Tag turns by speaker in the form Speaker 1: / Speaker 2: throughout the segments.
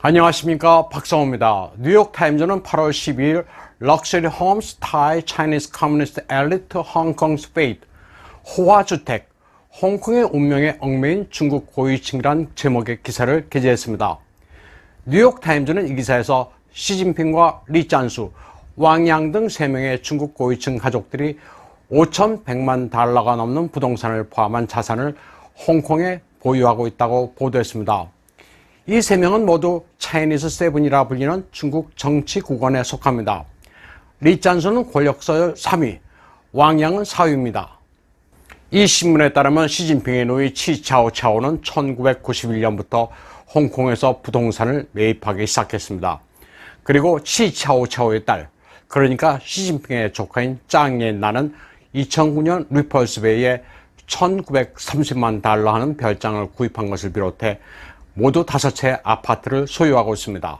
Speaker 1: 안녕하십니까, 박성호입니다. 뉴욕타임즈는 8월 12일 Luxury Homes Tie Chinese Communist Elite Hong Kong's Fate, 호화주택, 홍콩의 운명에 얽매인 중국 고위층이란 제목의 기사를 게재했습니다. 뉴욕타임즈는 이 기사에서 시진핑과 리짠수, 왕양 등 3명의 중국 고위층 가족들이 5,100만 달러가 넘는 부동산을 포함한 자산을 홍콩에 보유하고 있다고 보도했습니다. 이 3명은 모두 차이니즈 세븐이라 불리는 중국 정치 구건에 속합니다. 리짠수는 권력서열 3위, 왕양은 4위입니다. 이 신문에 따르면 시진핑의 노이 치차오차오는 1991년부터 홍콩에서 부동산을 매입하기 시작했습니다. 그리고 치차오차오의 딸, 그러니까 시진핑의 조카인 짱옌나는 2009년 리펄스베이에 1930만 달러 하는 별장을 구입한 것을 비롯해 모두 5채 아파트를 소유하고 있습니다.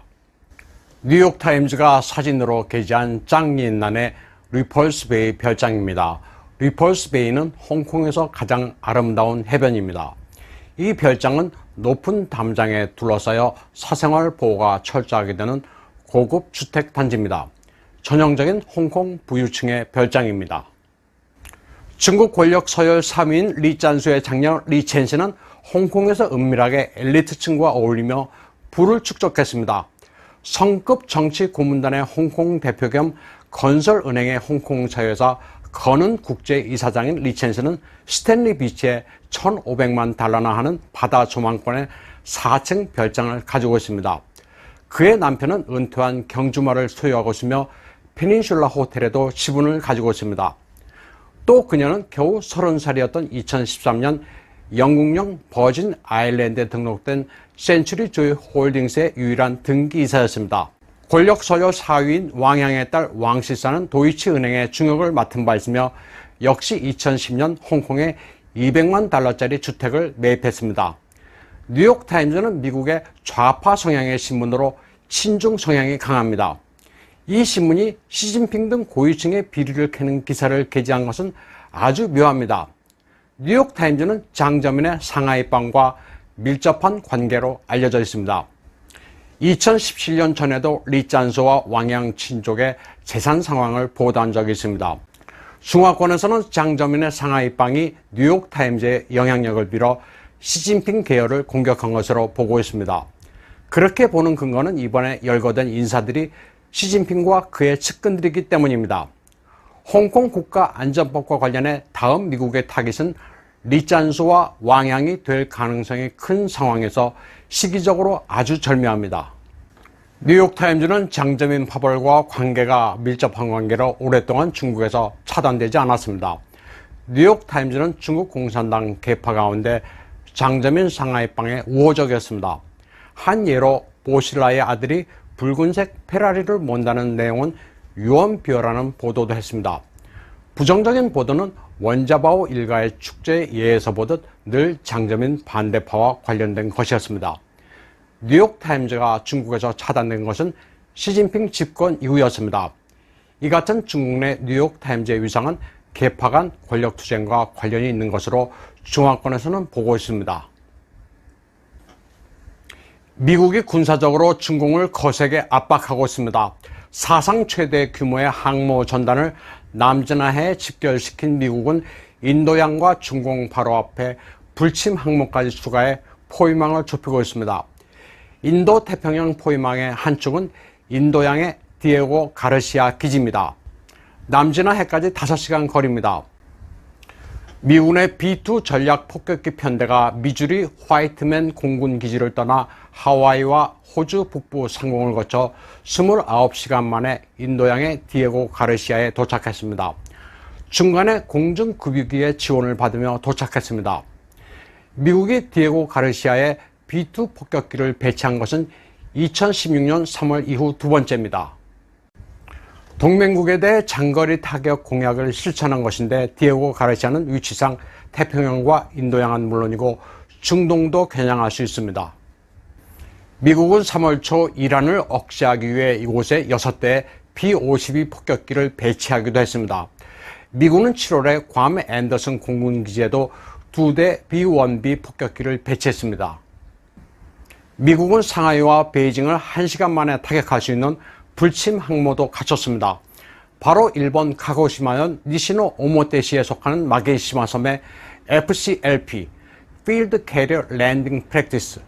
Speaker 1: 뉴욕타임즈가 사진으로 게재한 짱옌난의 리펄스베이 별장입니다. 리펄스베이는 홍콩에서 가장 아름다운 해변입니다. 이 별장은 높은 담장에 둘러싸여 사생활 보호가 철저하게 되는 고급 주택 단지입니다. 전형적인 홍콩 부유층의 별장입니다. 중국 권력 서열 3위인 리짠수의 장녀 리첸시는 홍콩에서 은밀하게 엘리트층과 어울리며 부를 축적했습니다. 성급 정치 고문단의 홍콩 대표 겸 건설은행의 홍콩 자회사 건은 국제이사장인 리첸시는 스탠리 비치에 1,500만 달러나 하는 바다 조망권의 4층 별장을 가지고 있습니다. 그의 남편은 은퇴한 경주마를 소유하고 있으며 페닌슐라 호텔에도 지분을 가지고 있습니다. 또 그녀는 겨우 30살이었던 2013년 영국령 버진 아일랜드에 등록된 센츄리 조이 홀딩스의 유일한 등기이사였습니다. 권력 서열 4위인 왕양의 딸 왕시사는 도이치은행의 중역을 맡은 바 있으며 역시 2010년 홍콩에 200만 달러짜리 주택을 매입했습니다. 뉴욕타임즈는 미국의 좌파 성향의 신문으로 친중 성향이 강합니다. 이 신문이 시진핑 등 고위층의 비리를 캐는 기사를 게재한 것은 아주 묘합니다. 뉴욕타임즈는 장저민의 상하이빵과 밀접한 관계로 알려져 있습니다. 2017년 전에도 리짠수와 왕양 친족의 재산 상황을 보도한 적이 있습니다. 중화권에서는 장저민의 상하이빵이 뉴욕타임즈의 영향력을 빌어 시진핑 계열을 공격한 것으로 보고 있습니다. 그렇게 보는 근거는 이번에 열거된 인사들이 시진핑과 그의 측근들이기 때문입니다. 홍콩 국가안전법과 관련해 다음 미국의 타깃은 리짠수와 왕양이 될 가능성이 큰 상황에서 시기적으로 아주 절묘합니다. 뉴욕타임즈는 장저민 파벌과 관계가 밀접한 관계로 오랫동안 중국에서 차단되지 않았습니다. 뉴욕타임즈는 중국 공산당 계파 가운데 장저민 상하이빵에 우호적이었습니다. 한 예로 보실라의 아들이 붉은색 페라리를 몬다는 내용은 유언비어라는 보도도 했습니다. 부정적인 보도는 원자바오 일가의 축제 예에서 보듯 늘 장저민 반대파와 관련된 것이었습니다. 뉴욕타임즈가 중국에서 차단된 것은 시진핑 집권 이후였습니다. 이 같은 중국 내 뉴욕타임즈의 위상은 계파 간 권력투쟁과 관련이 있는 것으로 중화권에서는 보고 있습니다. 미국이 군사적으로 중공을 거세게 압박하고 있습니다. 사상 최대 규모의 항모 전단을 남진해에 집결시킨 미국은 인도양과 중공 바로 앞에 불침 항모까지 추가해 포위망을 좁히고 있습니다. 인도 태평양 포위망의 한쪽은 인도양의 디에고 가르시아 기지입니다. 남진해까지 5시간 거리입니다. 미군의 B-2 전략 폭격기 편대가 미주리 화이트맨 공군 기지를 떠나 하와이와 호주 북부 상공을 거쳐 29시간 만에 인도양의 디에고 가르시아에 도착했습니다. 중간에 공중급유기의 지원을 받으며 도착했습니다. 미국이 디에고 가르시아에 B-2 폭격기를 배치한 것은 2016년 3월 이후 두 번째입니다. 동맹국에 대해 장거리 타격 공약을 실천한 것인데 디에고 가르시아는 위치상 태평양과 인도양은 물론이고 중동도 겨냥할 수 있습니다. 미국은 3월 초 이란을 억제하기 위해 이곳에 6대의 B-52 폭격기를 배치하기도 했습니다. 미군은 7월에 괌 앤더슨 공군기지에도 2대 B-1B 폭격기를 배치했습니다. 미국은 상하이와 베이징을 1시간 만에 타격할 수 있는 불침 항모도 갖췄습니다. 바로 일본 카고시마현 니시노 오모테시에 속하는 마게시마 섬의 FCLP (Field Carrier Landing Practice)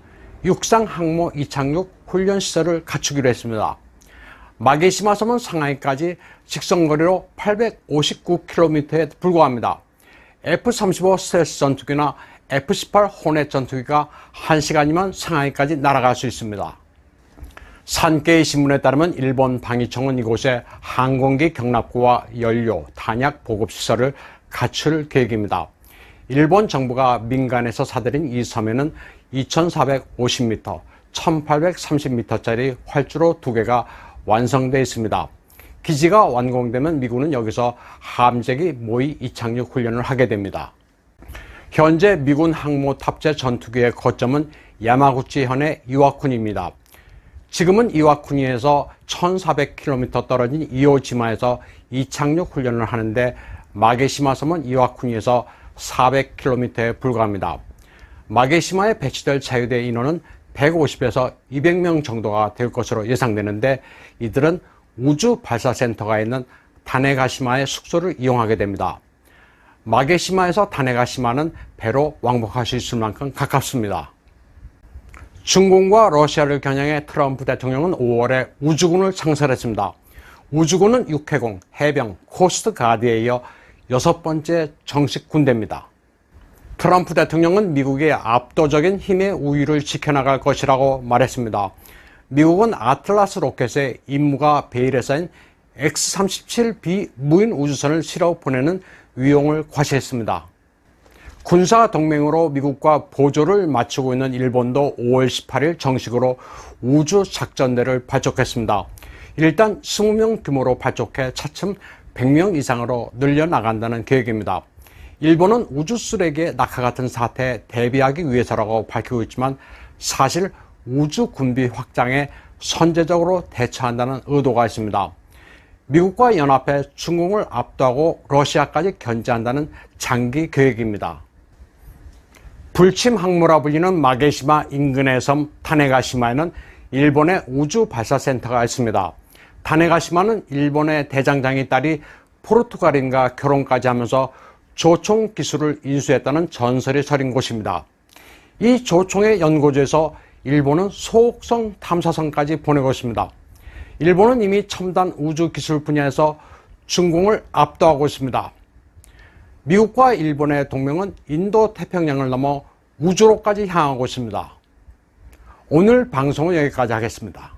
Speaker 1: 육상 항모 이착륙 훈련 시설을 갖추기로 했습니다. 마게시마 섬은 상하이까지 직선거리로 859km에 불과합니다. F-35 스텔스 전투기나 F-18 호넷 전투기가 1시간이면 상하이까지 날아갈 수 있습니다. 산케이 신문에 따르면 일본 방위청은 이곳에 항공기 경납고와 연료, 탄약 보급 시설을 갖출 계획입니다. 일본 정부가 민간에서 사들인 이 섬에는 2450m, 1830m짜리 활주로 2개가 완성되어 있습니다. 기지가 완공되면 미군은 여기서 함재기 모의 이착륙 훈련을 하게 됩니다. 현재 미군 항모 탑재 전투기의 거점은 야마구치현의 이와쿠니입니다. 지금은 이와쿠니에서 1400km 떨어진 이오지마에서 이착륙 훈련을 하는데 마게시마 섬은 이와쿠니에서 400km에 불과합니다. 마게시마에 배치될 자유대 인원은 150에서 200명 정도가 될 것으로 예상되는데 이들은 우주 발사센터가 있는 다네가시마의 숙소를 이용하게 됩니다. 마게시마에서 다네가시마는 배로 왕복할 수 있을 만큼 가깝습니다. 중공과 러시아를 겨냥해 트럼프 대통령은 5월에 우주군을 창설했습니다. 우주군은 육해공, 해병, 코스트 가드에 이어 6번째 정식 군대입니다. 트럼프 대통령은 미국의 압도적인 힘의 우위를 지켜나갈 것이라고 말했습니다. 미국은 아틀라스 로켓에 임무가 베일에 쌓인 X-37B 무인 우주선을 실어 보내는 위용을 과시했습니다. 군사 동맹으로 미국과 보조를 맞추고 있는 일본도 5월 18일 정식으로 우주 작전대를 발족했습니다. 일단 20명 규모로 발족해 차츰 100명 이상으로 늘려나간다는 계획입니다. 일본은 우주 쓰레기의 낙하 같은 사태에 대비하기 위해서라고 밝히고 있지만 사실 우주 군비 확장에 선제적으로 대처한다는 의도가 있습니다. 미국과 연합해 중공을 압도하고 러시아까지 견제한다는 장기 계획입니다. 불침 항모라 불리는 마게시마 인근의 섬 다네가시마에는 일본의 우주 발사센터가 있습니다. 다네가시마는 일본의 대장장이 딸이 포르투갈인과 결혼까지 하면서 조총 기술을 인수했다는 전설이 서린 곳입니다. 이 조총의 연고지에서 일본은 소옥성 탐사선까지 보내고 있습니다. 일본은 이미 첨단 우주 기술 분야에서 중공을 압도하고 있습니다. 미국과 일본의 동맹은 인도 태평양을 넘어 우주로까지 향하고 있습니다. 오늘 방송은 여기까지 하겠습니다.